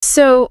So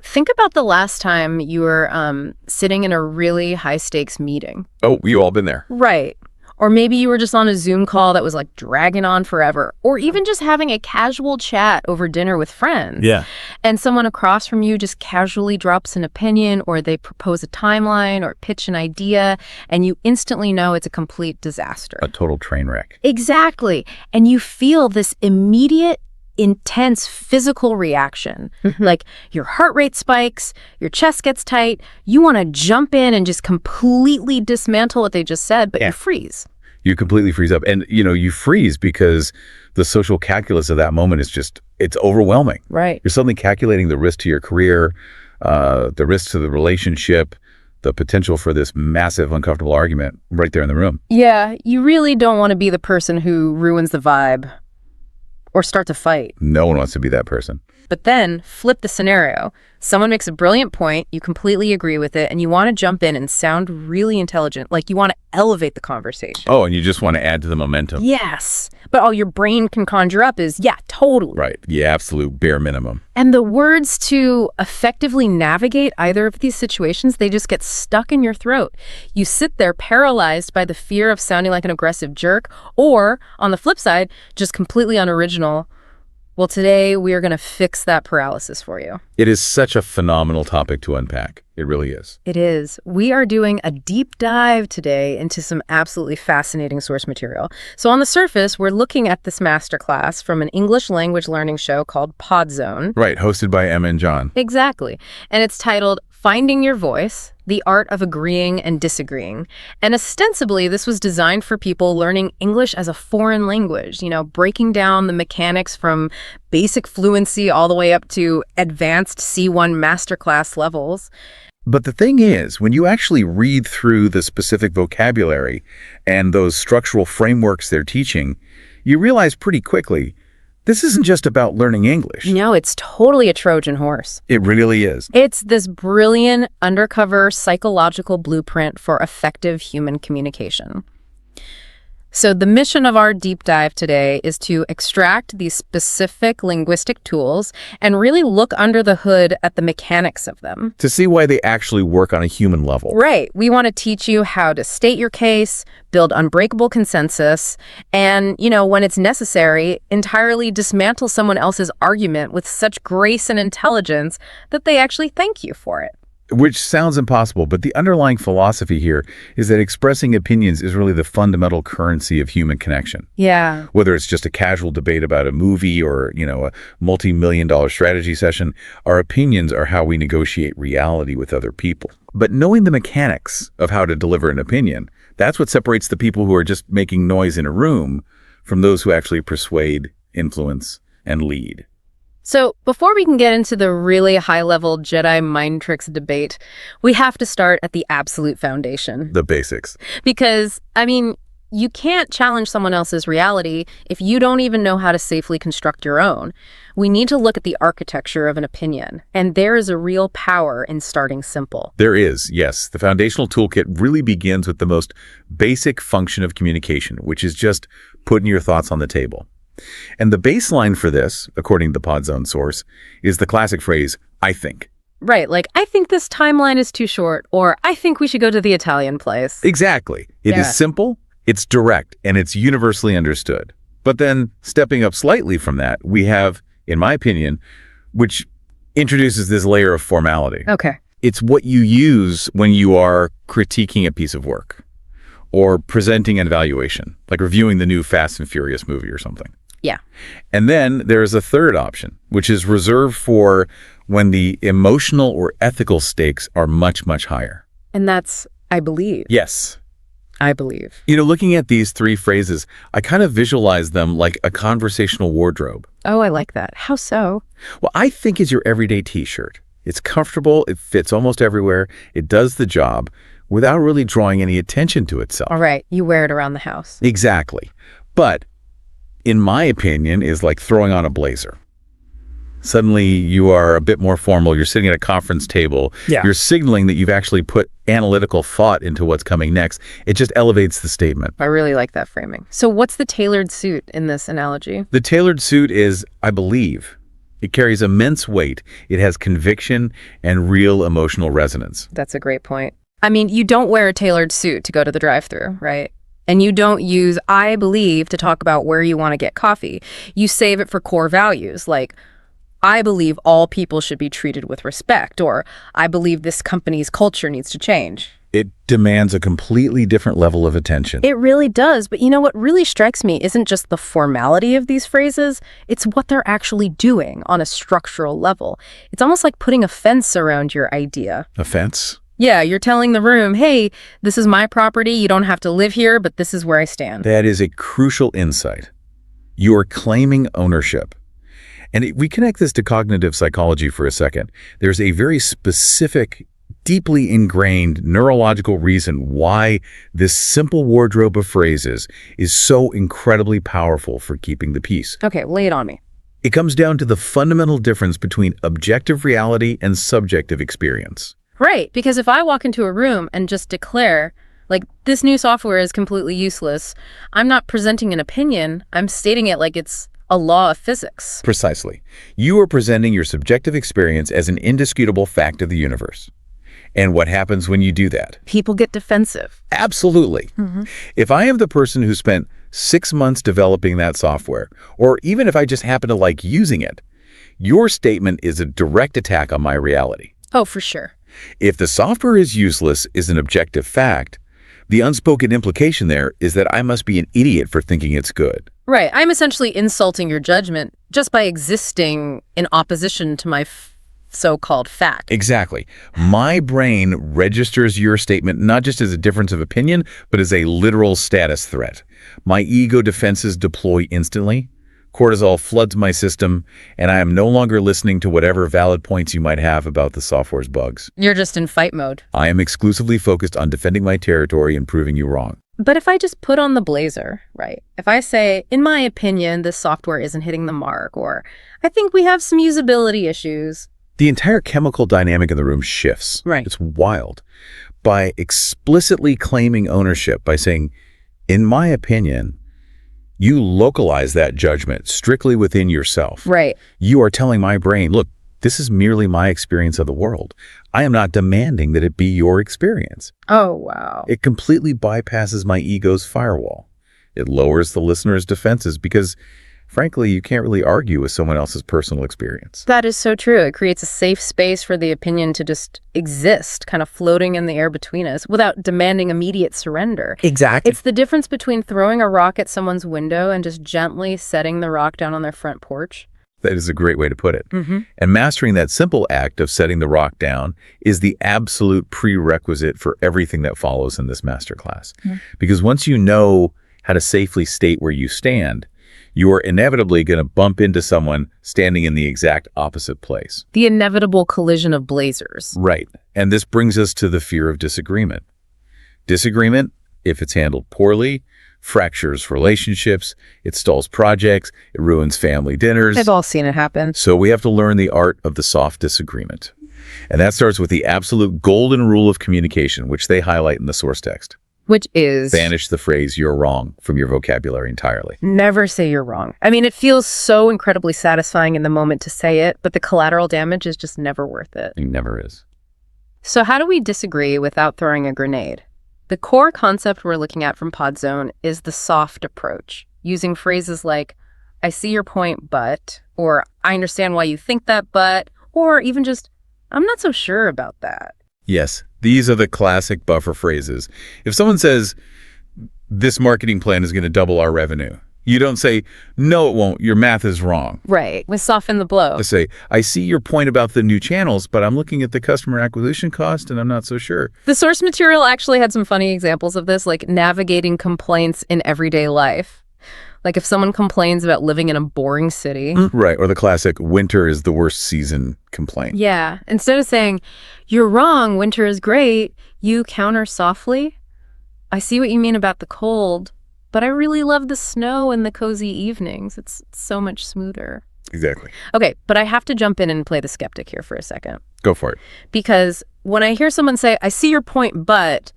think about the last time you were sitting in a really high-stakes meeting. Oh, we all been there. Right. Or maybe you were just on a Zoom call that was like dragging on forever. Or even just having a casual chat over dinner with friends. Yeah. And someone across from you just casually drops an opinion, or they propose a timeline or pitch an idea, and you instantly know it's a complete disaster. A total train wreck. Exactly. And you feel this immediate, intense physical reaction. Like your heart rate spikes, your chest gets tight, you want to jump in and just completely dismantle what they just said, but you freeze. You completely freeze up. And, you freeze because the social calculus of that moment is it's overwhelming. Right. You're suddenly calculating the risk to your career, the risk to the relationship, the potential for this massive, uncomfortable argument right there in the room. Yeah, you really don't want to be the person who ruins the vibe or start to fight. No one wants to be that person. But then flip the scenario. Someone makes a brilliant point, you completely agree with it, and you want to jump in and sound really intelligent, like you want to elevate the conversation. Oh, and you just want to add to the momentum. Yes. But all your brain can conjure up is, yeah, totally. Right. The absolute bare minimum. And the words to effectively navigate either of these situations, they just get stuck in your throat. You sit there paralyzed by the fear of sounding like an aggressive jerk, or, on the flip side, just completely unoriginal. Well, today we are going to fix that paralysis for you. It is such a phenomenal topic to unpack. It really is. It is. We are doing a deep dive today into some absolutely fascinating source material. So on the surface, we're looking at this masterclass from an English language learning show called Podzone. Right, hosted by Emma and John. Exactly. And it's titled Finding Your Voice, The Art of Agreeing and Disagreeing. And ostensibly, this was designed for people learning English as a foreign language, breaking down the mechanics from basic fluency all the way up to advanced C1 masterclass levels. But the thing is, when you actually read through the specific vocabulary and those structural frameworks they're teaching, you realize pretty quickly, this isn't just about learning English. No, it's totally a Trojan horse. It really is. It's this brilliant undercover psychological blueprint for effective human communication. So the mission of our deep dive today is to extract these specific linguistic tools and really look under the hood at the mechanics of them. To see why they actually work on a human level. Right. We want to teach you how to state your case, build unbreakable consensus, and, when it's necessary, entirely dismantle someone else's argument with such grace and intelligence that they actually thank you for it. Which sounds impossible, but the underlying philosophy here is that expressing opinions is really the fundamental currency of human connection. Yeah. Whether it's just a casual debate about a movie or, a multi-million-dollar strategy session, our opinions are how we negotiate reality with other people. But knowing the mechanics of how to deliver an opinion, that's what separates the people who are just making noise in a room from those who actually persuade, influence, and lead. So before we can get into the really high-level Jedi mind tricks debate, we have to start at the absolute foundation. The basics. Because, you can't challenge someone else's reality if you don't even know how to safely construct your own. We need to look at the architecture of an opinion, and there is a real power in starting simple. There is, yes. The foundational toolkit really begins with the most basic function of communication, which is just putting your thoughts on the table. And the baseline for this, according to the Podzone source, is the classic phrase, I think. Right, like, I think this timeline is too short, or I think we should go to the Italian place. Exactly. It is simple, it's direct, and it's universally understood. But then, stepping up slightly from that, we have, in my opinion, which introduces this layer of formality. Okay. It's what you use when you are critiquing a piece of work or presenting an evaluation, like reviewing the new Fast and Furious movie or something. Yeah. And then there's a third option, which is reserved for when the emotional or ethical stakes are much, much higher. And that's, I believe. Yes. I believe. Looking at these three phrases, I kind of visualize them like a conversational wardrobe. Oh, I like that. How so? Well, I think it's your everyday t-shirt. It's comfortable, it fits almost everywhere, it does the job without really drawing any attention to itself. All right, you wear it around the house. Exactly. But in my opinion, is like throwing on a blazer. Suddenly, you are a bit more formal. You're sitting at a conference table. Yeah. You're signaling that you've actually put analytical thought into what's coming next. It just elevates the statement. I really like that framing. So what's the tailored suit in this analogy? The tailored suit is, I believe, It carries immense weight. It has conviction and real emotional resonance. That's a great point. I mean, you don't wear a tailored suit to go to the drive-thru, right? And you don't use "I believe" to talk about where you want to get coffee. You save it for core values like, "I believe all people should be treated with respect," or "I believe this company's culture needs to change." It demands a completely different level of attention. It really does, but you know what really strikes me isn't just the formality of these phrases, it's what they're actually doing on a structural level. It's almost like putting a fence around your idea. A fence? Yeah, you're telling the room, "Hey, this is my property, you don't have to live here, but this is where I stand." That is a crucial insight. You are claiming ownership. And we connect this to cognitive psychology for a second. There's a very specific, deeply ingrained neurological reason why this simple wardrobe of phrases is so incredibly powerful for keeping the peace. Okay, lay it on me. It comes down to the fundamental difference between objective reality and subjective experience. Right, because if I walk into a room and just declare, like, "This new software is completely useless," I'm not presenting an opinion, I'm stating it like it's a law of physics. Precisely. You are presenting your subjective experience as an indisputable fact of the universe. And what happens when you do that? People get defensive. Absolutely. If I am the person who spent 6 months developing that software, or even if I just happen to like using it, your statement is a direct attack on my reality. Oh, for sure. If the software is useless is an objective fact, the unspoken implication there is that I must be an idiot for thinking it's good. Right, I'm essentially insulting your judgment just by existing in opposition to my so-called fact. Exactly. My brain registers your statement not just as a difference of opinion, but as a literal status threat. My ego defenses deploy instantly. Cortisol floods my system, and I am no longer listening to whatever valid points you might have about the software's bugs. You're just in fight mode. I am exclusively focused on defending my territory and proving you wrong. But if I just put on the blazer, right? If I say, "In my opinion, this software isn't hitting the mark," or "I think we have some usability issues," the entire chemical dynamic in the room shifts. Right. It's wild. By explicitly claiming ownership, by saying, "In my opinion," you localize that judgment strictly within yourself. Right. You are telling my brain, look, this is merely my experience of the world. I am not demanding that it be your experience. Oh, wow. It completely bypasses my ego's firewall. It lowers the listener's defenses because, frankly, you can't really argue with someone else's personal experience. That is so true. It creates a safe space for the opinion to just exist, kind of floating in the air between us without demanding immediate surrender. Exactly. It's the difference between throwing a rock at someone's window and just gently setting the rock down on their front porch. That is a great way to put it. And mastering that simple act of setting the rock down is the absolute prerequisite for everything that follows in this masterclass. Because once you know how to safely state where you stand, you are inevitably going to bump into someone standing in the exact opposite place. The inevitable collision of blazers. Right. And this brings us to the fear of disagreement. Disagreement, if it's handled poorly, fractures relationships, it stalls projects, it ruins family dinners. I've all seen it happen. So we have to learn the art of the soft disagreement. And that starts with the absolute golden rule of communication, which they highlight in the source text. Which is... Banish the phrase "you're wrong" from your vocabulary entirely. Never say you're wrong. I mean, it feels so incredibly satisfying in the moment to say it, but the collateral damage is just never worth it. It never is. So how do we disagree without throwing a grenade? The core concept we're looking at from Podzone is the soft approach, using phrases like, "I see your point, but," or "I understand why you think that, but," or even just, "I'm not so sure about that." Yes, these are the classic buffer phrases. If someone says, "This marketing plan is going to double our revenue," you don't say, "No, it won't. Your math is wrong." Right. We soften the blow. I say, "I see your point about the new channels, but I'm looking at the customer acquisition cost and I'm not so sure." The source material actually had some funny examples of this, like navigating complaints in everyday life. Like if someone complains about living in a boring city. Right. Or the classic "winter is the worst season" complaint. Yeah. Instead of saying, "You're wrong, winter is great," you counter softly, "I see what you mean about the cold, but I really love the snow and the cozy evenings. It's so much smoother." Exactly. Okay, but I have to jump in and play the skeptic here for a second. Go for it. Because when I hear someone say, "I see your point, but,"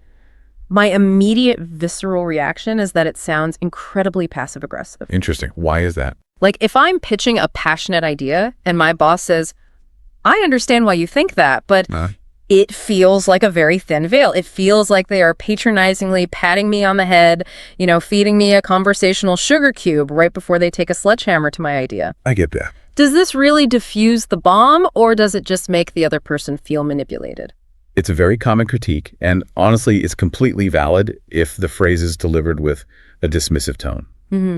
my immediate visceral reaction is that it sounds incredibly passive-aggressive. Interesting. Why is that? Like if I'm pitching a passionate idea and my boss says, I understand why you think that, but it feels like a very thin veil. It feels like they are patronizingly patting me on the head, feeding me a conversational sugar cube right before they take a sledgehammer to my idea. I get that. Does this really diffuse the bomb, or does it just make the other person feel manipulated? It's a very common critique, and honestly, it's completely valid if the phrase is delivered with a dismissive tone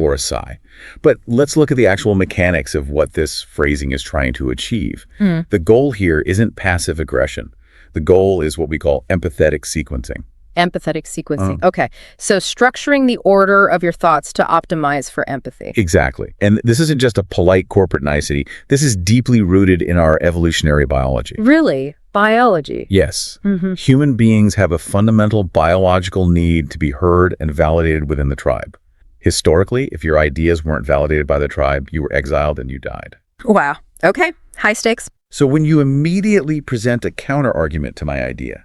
or a sigh. But let's look at the actual mechanics of what this phrasing is trying to achieve. The goal here isn't passive aggression. The goal is what we call empathetic sequencing. Empathetic sequencing. Okay. So structuring the order of your thoughts to optimize for empathy. Exactly. And this isn't just a polite corporate nicety. This is deeply rooted in our evolutionary biology. Really? Biology? Yes. Human beings have a fundamental biological need to be heard and validated within the tribe. Historically, if your ideas weren't validated by the tribe, you were exiled and you died. Wow. Okay. High stakes. So when you immediately present a counter-argument to my idea,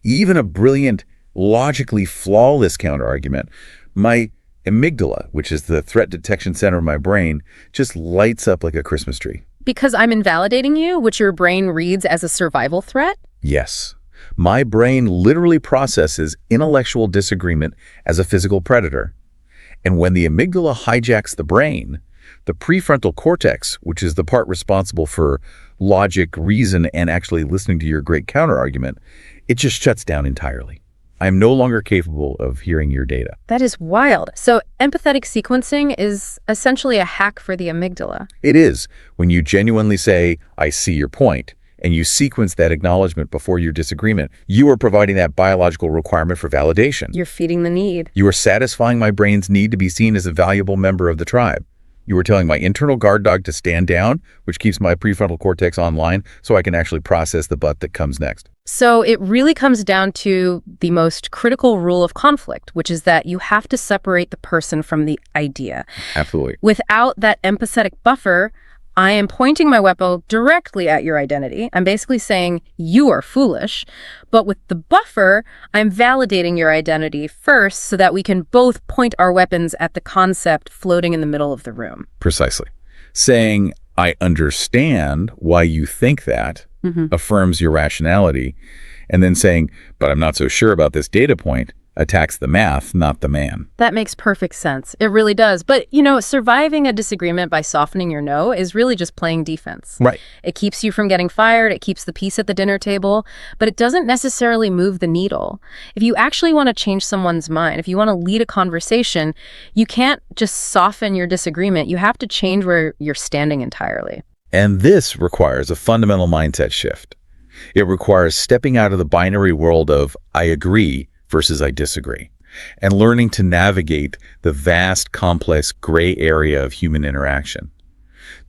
even a brilliant, logically flawless counter-argument, my amygdala, which is the threat detection center of my brain, just lights up like a Christmas tree. Because I'm invalidating you, which your brain reads as a survival threat? Yes. My brain literally processes intellectual disagreement as a physical predator. And when the amygdala hijacks the brain, the prefrontal cortex, which is the part responsible for logic, reason, and actually listening to your great counter-argument, it just shuts down entirely. I'm no longer capable of hearing your data. That is wild. So empathetic sequencing is essentially a hack for the amygdala. It is. When you genuinely say, I see your point, and you sequence that acknowledgement before your disagreement, you are providing that biological requirement for validation. You're feeding the need. You are satisfying my brain's need to be seen as a valuable member of the tribe. You are telling my internal guard dog to stand down, which keeps my prefrontal cortex online so I can actually process the butt that comes next. So it really comes down to the most critical rule of conflict, which is that you have to separate the person from the idea. Absolutely. Without that empathetic buffer, I am pointing my weapon directly at your identity. I'm basically saying you are foolish. But with the buffer, I'm validating your identity first so that we can both point our weapons at the concept floating in the middle of the room. Precisely. Saying, I understand why you think that affirms your rationality. And then saying, but I'm not so sure about this data point, attacks the math, not the man. That makes perfect sense. It really does. But, surviving a disagreement by softening your no is really just playing defense. Right. It keeps you from getting fired. It keeps the peace at the dinner table, but it doesn't necessarily move the needle. If you actually want to change someone's mind, if you want to lead a conversation, you can't just soften your disagreement. You have to change where you're standing entirely. And this requires a fundamental mindset shift. It requires stepping out of the binary world of I agree versus I disagree, and learning to navigate the vast, complex gray area of human interaction.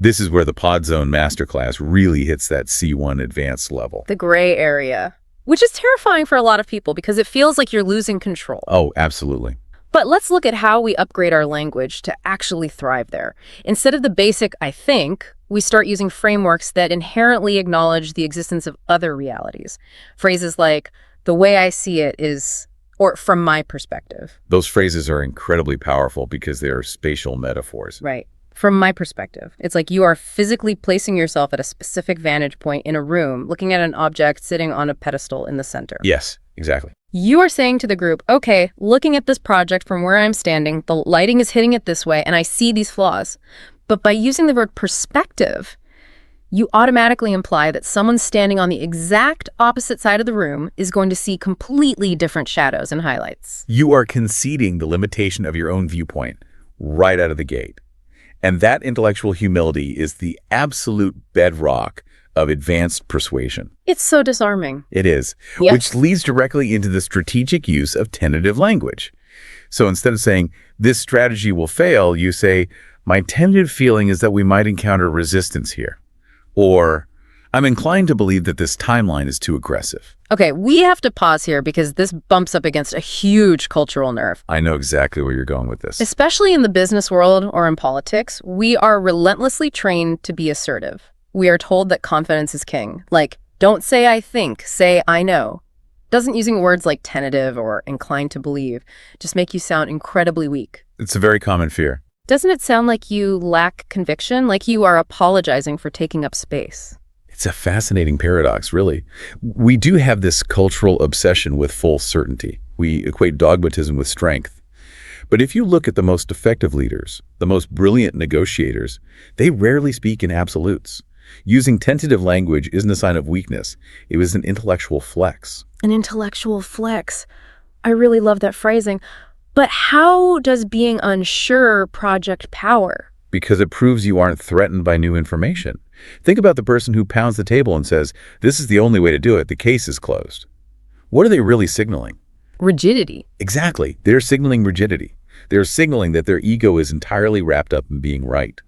This is where the Pod Zone Masterclass really hits that C1 advanced level. The gray area, which is terrifying for a lot of people because it feels like you're losing control. Oh, absolutely. But let's look at how we upgrade our language to actually thrive there. Instead of the basic I think, we start using frameworks that inherently acknowledge the existence of other realities. Phrases like, the way I see it is, or from my perspective. Those phrases are incredibly powerful because they are spatial metaphors. Right. From my perspective. It's like you are physically placing yourself at a specific vantage point in a room, looking at an object sitting on a pedestal in the center. Yes, exactly. You are saying to the group, okay, looking at this project from where I'm standing, the lighting is hitting it this way, and I see these flaws. But by using the word perspective, you automatically imply that someone standing on the exact opposite side of the room is going to see completely different shadows and highlights. You are conceding the limitation of your own viewpoint right out of the gate. And that intellectual humility is the absolute bedrock of advanced persuasion. It's so disarming. It is, Yes. which leads directly into the strategic use of tentative language. So instead of saying, this strategy will fail, you say, my tentative feeling is that we might encounter resistance here. Or, I'm inclined to believe that this timeline is too aggressive. Okay, we have to pause here because this bumps up against a huge cultural nerve. I know exactly where you're going with this. Especially in the business world or in politics, we are relentlessly trained to be assertive. We are told that confidence is king. Like, don't say I think, say I know. Doesn't using words like tentative or inclined to believe just make you sound incredibly weak? It's a very common fear. Doesn't it sound like you lack conviction, like you are apologizing for taking up space? It's a fascinating paradox, really. We do have this cultural obsession with full certainty. We equate dogmatism with strength. But if you look at the most effective leaders, the most brilliant negotiators, they rarely speak in absolutes. Using tentative language isn't a sign of weakness. It was an intellectual flex. An intellectual flex. I really love that phrasing. But how does being unsure project power? Because it proves you aren't threatened by new information. Think about the person who pounds the table and says, "This is the only way to do it. The case is closed." What are they really signaling? Rigidity. Exactly. They're signaling rigidity. They're signaling that their ego is entirely wrapped up in being right.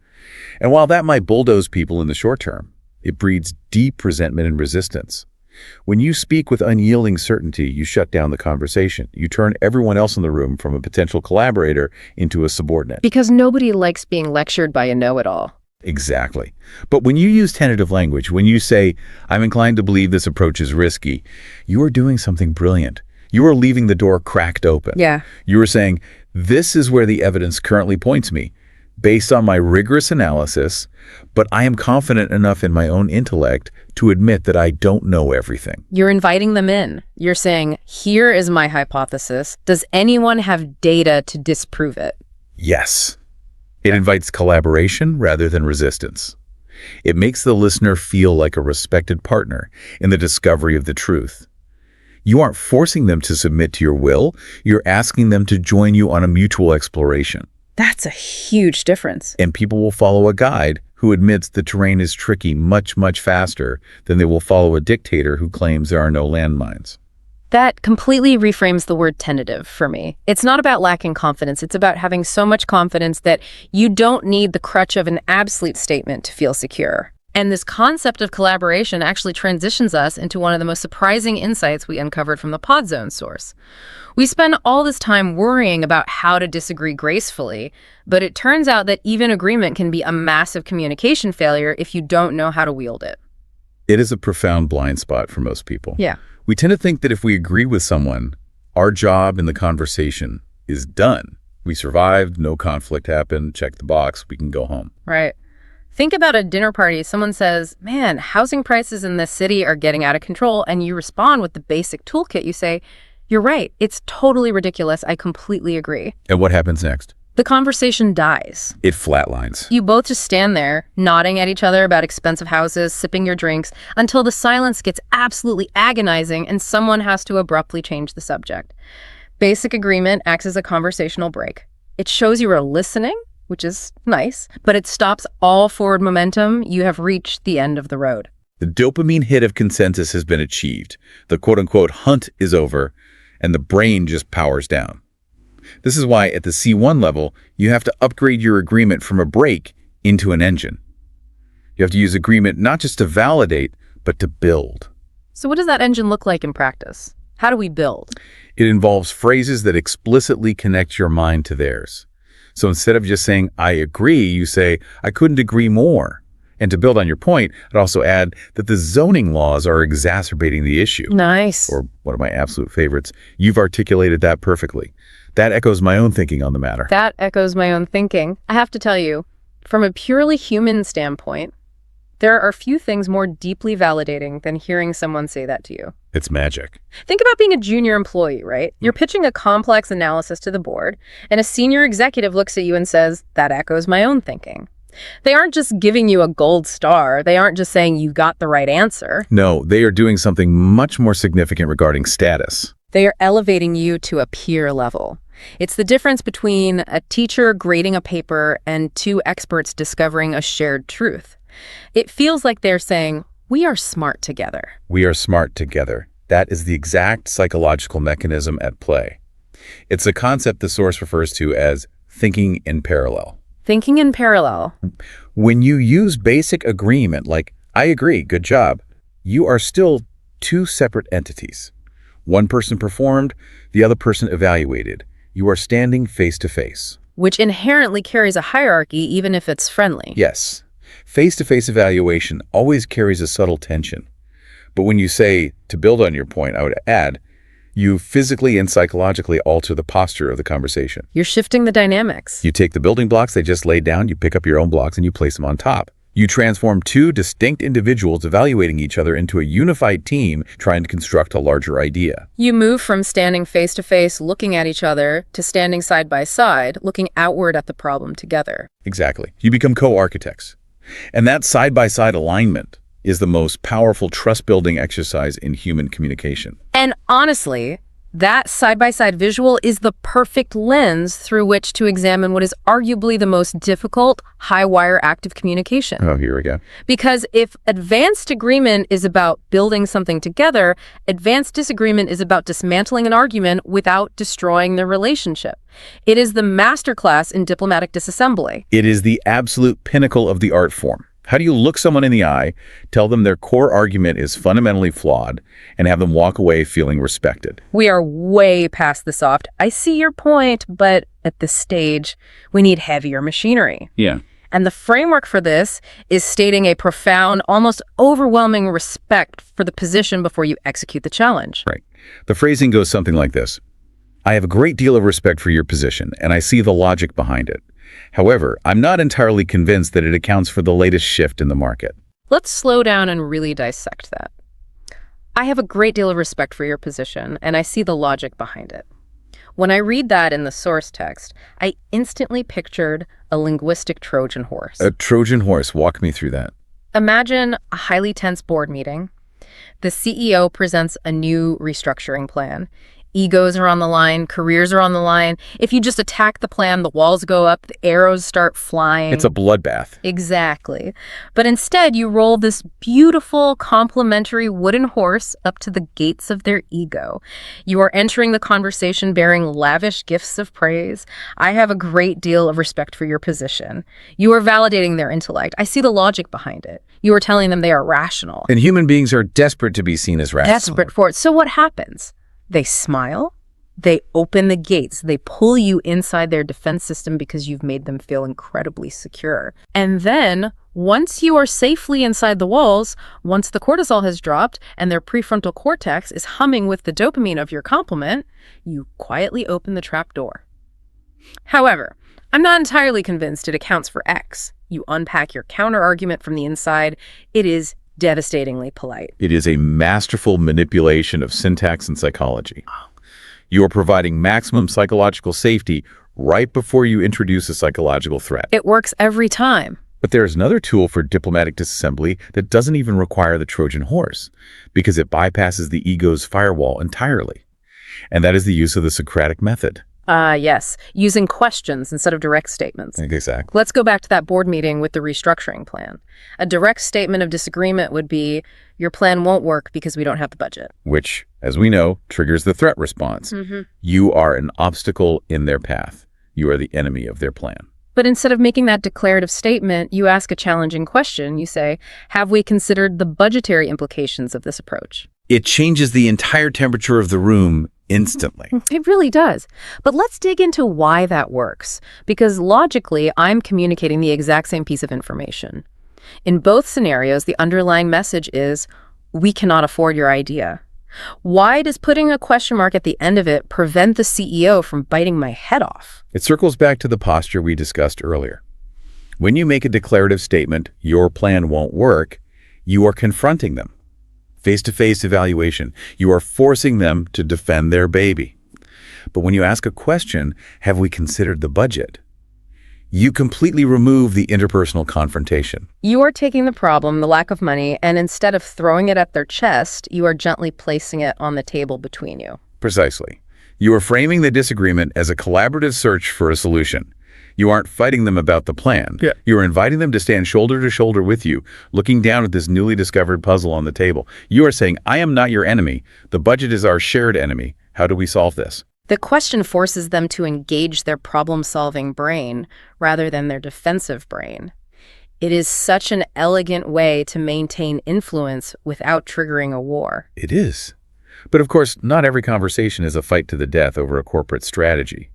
And while that might bulldoze people in the short term, it breeds deep resentment and resistance. When you speak with unyielding certainty, you shut down the conversation. You turn everyone else in the room from a potential collaborator into a subordinate. Because nobody likes being lectured by a know-it-all. Exactly. But when you use tentative language, when you say, "I'm inclined to believe this approach is risky," you are doing something brilliant. You are leaving the door cracked open. Yeah. You are saying, "This is where the evidence currently points me, based on my rigorous analysis, but I am confident enough in my own intellect to admit that I don't know everything." You're inviting them in. You're saying, here is my hypothesis. Does anyone have data to disprove it? Yes. It invites collaboration rather than resistance. It makes the listener feel like a respected partner in the discovery of the truth. You aren't forcing them to submit to your will. You're asking them to join you on a mutual exploration. That's a huge difference. And people will follow a guide who admits the terrain is tricky much, much faster than they will follow a dictator who claims there are no landmines. That completely reframes the word tentative for me. It's not about lacking confidence. It's about having so much confidence that you don't need the crutch of an absolute statement to feel secure. And this concept of collaboration actually transitions us into one of the most surprising insights we uncovered from the Podzone source. We spend all this time worrying about how to disagree gracefully, but it turns out that even agreement can be a massive communication failure if you don't know how to wield it. It is a profound blind spot for most people. Yeah. We tend to think that if we agree with someone, our job in the conversation is done. We survived, no conflict happened, check the box, we can go home. Right. Think about a dinner party. Someone says, "Man, housing prices in this city are getting out of control," and you respond with the basic toolkit. You say, "You're right. It's totally ridiculous. I completely agree." And what happens next? The conversation dies. It flatlines. You both just stand there, nodding at each other about expensive houses, sipping your drinks, until the silence gets absolutely agonizing and someone has to abruptly change the subject. Basic agreement acts as a conversational break. It shows you are listening, which is nice, but it stops all forward momentum. You have reached the end of the road. The dopamine hit of consensus has been achieved. The quote-unquote hunt is over, and the brain just powers down. This is why at the C1 level, you have to upgrade your agreement from a brake into an engine. You have to use agreement not just to validate, but to build. So what does that engine look like in practice? How do we build? It involves phrases that explicitly connect your mind to theirs. So instead of just saying, "I agree," you say, "I couldn't agree more." And to build on your point, I'd also add that the zoning laws are exacerbating the issue. Nice. Or one of my absolute favorites, "You've articulated that perfectly." That echoes my own thinking on the matter. That echoes my own thinking. I have to tell you, from a purely human standpoint, there are few things more deeply validating than hearing someone say that to you. It's magic. Think about being a junior employee, right? You're pitching a complex analysis to the board, and a senior executive looks at you and says, "That echoes my own thinking." They aren't just giving you a gold star. They aren't just saying you got the right answer. No, they are doing something much more significant regarding status. They are elevating you to a peer level. It's the difference between a teacher grading a paper and two experts discovering a shared truth. It feels like they're saying, "We are smart together." We are smart together. That is the exact psychological mechanism at play. It's a concept the source refers to as thinking in parallel. Thinking in parallel. When you use basic agreement like, "I agree, good job," you are still two separate entities. One person performed, the other person evaluated. You are standing face to face. Which inherently carries a hierarchy, even if it's friendly. Yes. Face-to-face evaluation always carries a subtle tension. But when you say, to build on your point, I would add, You physically and psychologically alter the posture of the conversation. You're shifting the dynamics. You take the building blocks they just laid down, you pick up your own blocks, and you place them on top. You transform two distinct individuals evaluating each other into a unified team trying to construct a larger idea. You move from standing face to face, looking at each other, to standing side by side, looking outward at the problem together. Exactly. You become co-architects. And that side-by-side alignment is the most powerful trust-building exercise in human communication. And honestly, that side-by-side visual is the perfect lens through which to examine what is arguably the most difficult, high-wire active communication. Oh, here we go. Because if advanced agreement is about building something together, advanced disagreement is about dismantling an argument without destroying the relationship. It is the masterclass in diplomatic disassembly. It is the absolute pinnacle of the art form. How do you look someone in the eye, tell them their core argument is fundamentally flawed, and have them walk away feeling respected? We are way past the soft, I see your point, but at this stage, we need heavier machinery. Yeah. And the framework for this is stating a profound, almost overwhelming respect for the position before you execute the challenge. Right. The phrasing goes something like this. I have a great deal of respect for your position, and I see the logic behind it. However, I'm not entirely convinced that it accounts for the latest shift in the market. Let's slow down and really dissect that. I have a great deal of respect for your position, and I see the logic behind it. When I read that in the source text, I instantly pictured a linguistic Trojan horse. A Trojan horse. Walk me through that. Imagine a highly tense board meeting. The CEO presents a new restructuring plan. Egos are on the line, careers are on the line. If you just attack the plan, the walls go up, the arrows start flying. It's a bloodbath. Exactly. But instead, you roll this beautiful, complimentary wooden horse up to the gates of their ego. You are entering the conversation bearing lavish gifts of praise. I have a great deal of respect for your position. You are validating their intellect. I see the logic behind it. You are telling them they are rational. And human beings are desperate to be seen as rational. Desperate for it. So what happens? They smile, they open the gates, they pull you inside their defense system because you've made them feel incredibly secure. And then, once you are safely inside the walls, once the cortisol has dropped and their prefrontal cortex is humming with the dopamine of your compliment, you quietly open the trap door. However, I'm not entirely convinced it accounts for X. You unpack your counter-argument from the inside. It is devastatingly polite. It is a masterful manipulation of syntax and psychology. You are providing maximum psychological safety right before you introduce a psychological threat. It works every time. But there is another tool for diplomatic disassembly that doesn't even require the Trojan horse, because it bypasses the ego's firewall entirely. And that is the use of the Socratic method. Yes, using questions instead of direct statements. Exactly. Let's go back to that board meeting with the restructuring plan. A direct statement of disagreement would be, your plan won't work because we don't have the budget. Which, as we know, triggers the threat response. You are an obstacle in their path. You are the enemy of their plan. But instead of making that declarative statement, you ask a challenging question. You say, have we considered the budgetary implications of this approach? It changes the entire temperature of the room instantly. It really does. But let's dig into why that works. Because logically, I'm communicating the exact same piece of information. In both scenarios, the underlying message is, we cannot afford your idea. Why does putting a question mark at the end of it prevent the CEO from biting my head off? It circles back to the posture we discussed earlier. When you make a declarative statement, your plan won't work, you are confronting them. Face-to-face evaluation. You are forcing them to defend their baby. But when you ask a question, have we considered the budget? You completely remove the interpersonal confrontation. You are taking the problem, the lack of money, and instead of throwing it at their chest, you are gently placing it on the table between you. Precisely. You are framing the disagreement as a collaborative search for a solution. You aren't fighting them about the plan. You are inviting them to stand shoulder to shoulder with you, looking down at this newly discovered puzzle on the table. You are saying, I am not your enemy. The budget is our shared enemy. How do we solve this? The question forces them to engage their problem-solving brain rather than their defensive brain. It is such an elegant way to maintain influence without triggering a war. It is. But of course, not every conversation is a fight to the death over a corporate strategy.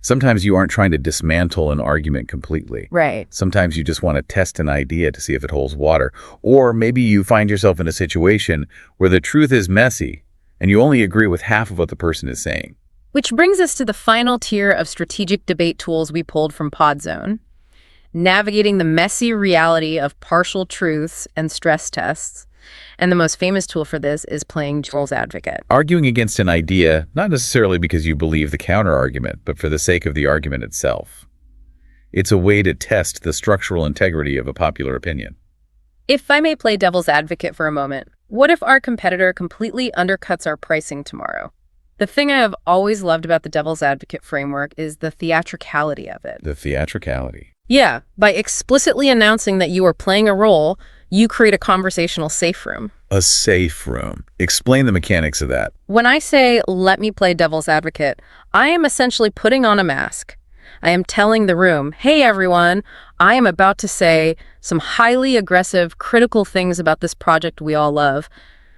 Sometimes you aren't trying to dismantle an argument completely. Right. Sometimes you just want to test an idea to see if it holds water. Or maybe you find yourself in a situation where the truth is messy and you only agree with half of what the person is saying. Which brings us to the final tier of strategic debate tools we pulled from PodZone. Navigating the messy reality of partial truths and stress tests. And the most famous tool for this is playing devil's advocate. Arguing against an idea, not necessarily because you believe the counter-argument, but for the sake of the argument itself. It's a way to test the structural integrity of a popular opinion. If I may play devil's advocate for a moment, what if our competitor completely undercuts our pricing tomorrow? The thing I have always loved about the devil's advocate framework is the theatricality of it. The theatricality. Yeah, by explicitly announcing that you are playing a role, you create a conversational safe room. A safe room. Explain the mechanics of that. When I say, let me play devil's advocate, I am essentially putting on a mask. I am telling the room, hey everyone, I am about to say some highly aggressive, critical things about this project we all love.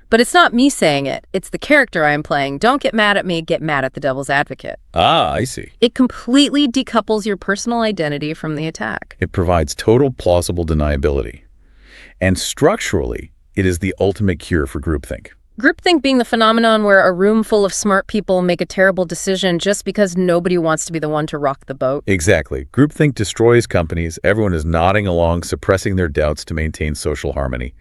But it's not me saying it, it's the character I am playing. Don't get mad at me, get mad at the devil's advocate. Ah, I see. It completely decouples your personal identity from the attack. It provides total plausible deniability. And structurally, it is the ultimate cure for groupthink. Groupthink being the phenomenon where a room full of smart people make a terrible decision just because nobody wants to be the one to rock the boat. Exactly. Groupthink destroys companies. Everyone is nodding along, suppressing their doubts to maintain social harmony.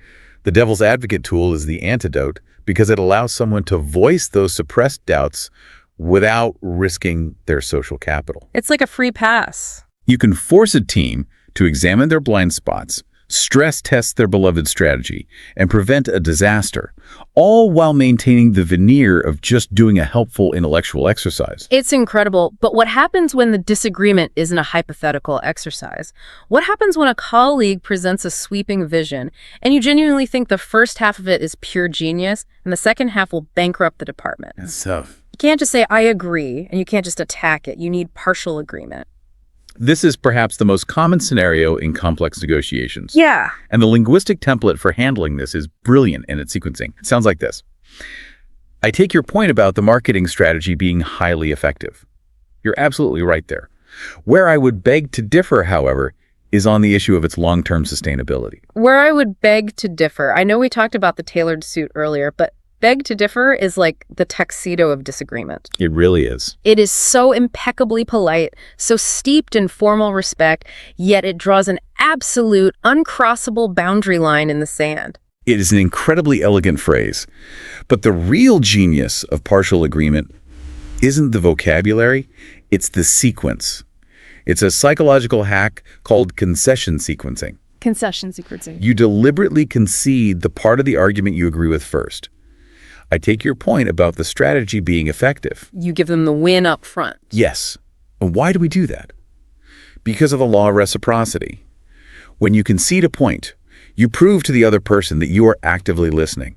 The devil's advocate tool is the antidote because it allows someone to voice those suppressed doubts without risking their social capital. It's like a free pass. You can force a team to examine their blind spots, stress test their beloved strategy, and prevent a disaster, all while maintaining the veneer of just doing a helpful intellectual exercise. It's incredible, but what happens when the disagreement isn't a hypothetical exercise? What happens when a colleague presents a sweeping vision, and you genuinely think the first half of it is pure genius, and the second half will bankrupt the department? That's tough. You can't just say, I agree, and you can't just attack it. You need partial agreement. This is perhaps the most common scenario in complex negotiations. Yeah. And the linguistic template for handling this is brilliant in its sequencing. It sounds like this. I take your point about the marketing strategy being highly effective. You're absolutely right there. Where I would beg to differ, however, is on the issue of its long-term sustainability. Where I would beg to differ, I know we talked about the tailored suit earlier, but beg to differ is like the tuxedo of disagreement. It really is. It is so impeccably polite, so steeped in formal respect, yet it draws an absolute, uncrossable boundary line in the sand. It is an incredibly elegant phrase. But the real genius of partial agreement isn't the vocabulary, it's the sequence. It's a psychological hack called concession sequencing. Concession sequencing. You deliberately concede the part of the argument you agree with first. I take your point about the strategy being effective. You give them the win up front. Yes. And why do we do that? Because of the law of reciprocity. When you concede a point, you prove to the other person that you are actively listening.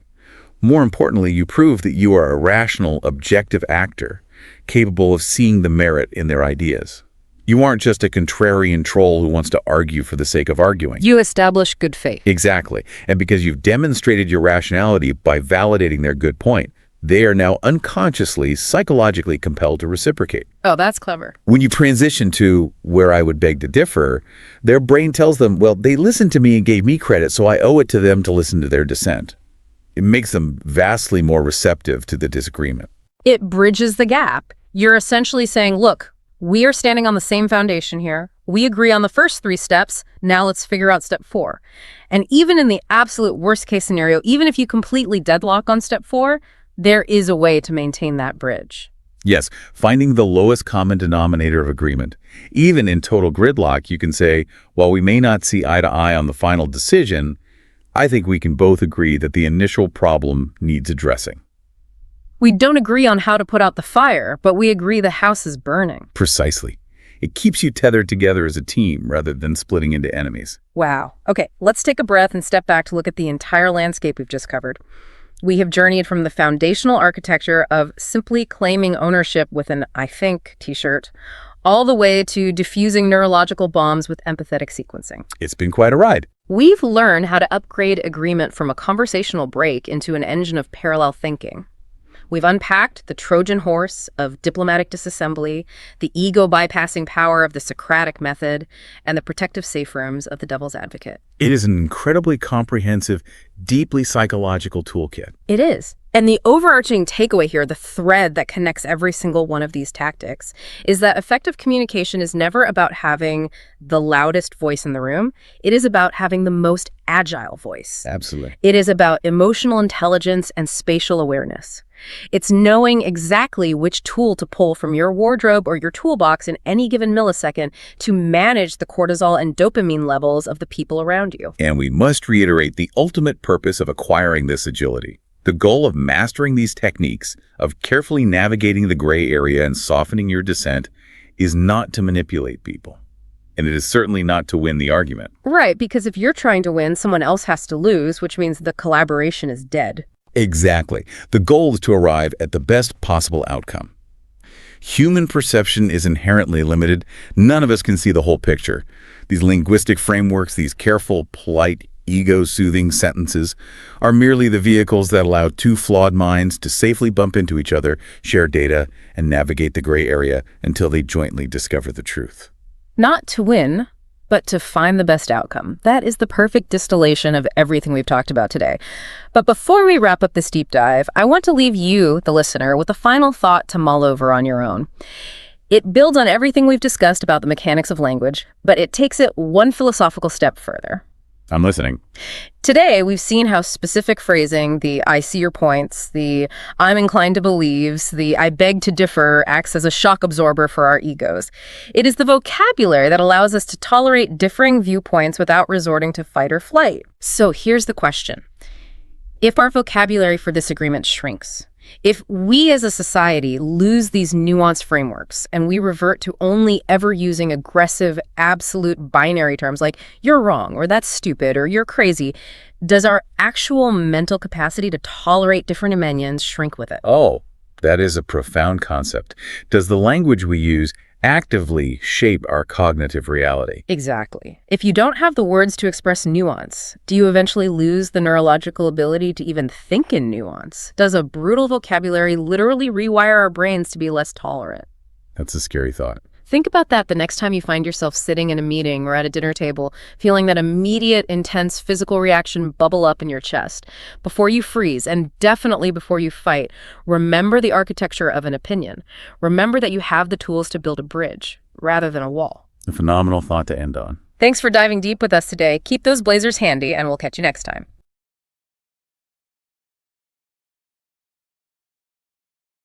More importantly, you prove that you are a rational, objective actor, capable of seeing the merit in their ideas. You aren't just a contrarian troll who wants to argue for the sake of arguing. You establish good faith. Exactly. And because you've demonstrated your rationality by validating their good point, they are now unconsciously, psychologically compelled to reciprocate. Oh, that's clever. When you transition to where I would beg to differ, their brain tells them, well, they listened to me and gave me credit, so I owe it to them to listen to their dissent. It makes them vastly more receptive to the disagreement. It bridges the gap. You're essentially saying, look, we are standing on the same foundation here. We agree on the first 3 steps. Now let's figure out step 4. And even in the absolute worst case scenario, even if you completely deadlock on step 4, there is a way to maintain that bridge. Yes, finding the lowest common denominator of agreement. Even in total gridlock, you can say, while we may not see eye to eye on the final decision, I think we can both agree that the initial problem needs addressing. We don't agree on how to put out the fire, but we agree the house is burning. Precisely. It keeps you tethered together as a team rather than splitting into enemies. Wow. Okay, let's take a breath and step back to look at the entire landscape we've just covered. We have journeyed from the foundational architecture of simply claiming ownership with an I think t-shirt, all the way to diffusing neurological bombs with empathetic sequencing. It's been quite a ride. We've learned how to upgrade agreement from a conversational break into an engine of parallel thinking. We've unpacked the Trojan horse of diplomatic disassembly, the ego-bypassing power of the Socratic method, and the protective safe rooms of the devil's advocate. It is an incredibly comprehensive, deeply psychological toolkit. It is. And the overarching takeaway here, the thread that connects every single one of these tactics, is that effective communication is never about having the loudest voice in the room. It is about having the most agile voice. Absolutely. It is about emotional intelligence and spatial awareness. It's knowing exactly which tool to pull from your wardrobe or your toolbox in any given millisecond to manage the cortisol and dopamine levels of the people around you. And we must reiterate the ultimate purpose of acquiring this agility. The goal of mastering these techniques, of carefully navigating the gray area and softening your dissent, is not to manipulate people. And it is certainly not to win the argument. Right, because if you're trying to win, someone else has to lose, which means the collaboration is dead. Exactly. The goal is to arrive at the best possible outcome. Human perception is inherently limited. None of us can see the whole picture. These linguistic frameworks, these careful, polite, ego-soothing sentences are merely the vehicles that allow two flawed minds to safely bump into each other, share data, and navigate the gray area until they jointly discover the truth. Not to win, but to find the best outcome. That is the perfect distillation of everything we've talked about today. But before we wrap up this deep dive, I want to leave you, the listener, with a final thought to mull over on your own. It builds on everything we've discussed about the mechanics of language, but it takes it one philosophical step further. I'm listening. Today, we've seen how specific phrasing, the I see your points, the I'm inclined to believe, the I beg to differ acts as a shock absorber for our egos. It is the vocabulary that allows us to tolerate differing viewpoints without resorting to fight or flight. So here's the question. If our vocabulary for disagreement shrinks, if we as a society lose these nuanced frameworks and we revert to only ever using aggressive, absolute binary terms like you're wrong or that's stupid or you're crazy, does our actual mental capacity to tolerate different opinions shrink with it? Oh, that is a profound concept. Does the language we use actively shape our cognitive reality? Exactly. If you don't have the words to express nuance, do you eventually lose the neurological ability to even think in nuance? Does a brutal vocabulary literally rewire our brains to be less tolerant? That's a scary thought. Think about that the next time you find yourself sitting in a meeting or at a dinner table, feeling that immediate, intense physical reaction bubble up in your chest. Before you freeze, and definitely before you fight, remember the architecture of an opinion. Remember that you have the tools to build a bridge, rather than a wall. A phenomenal thought to end on. Thanks for diving deep with us today. Keep those blazers handy, and we'll catch you next time.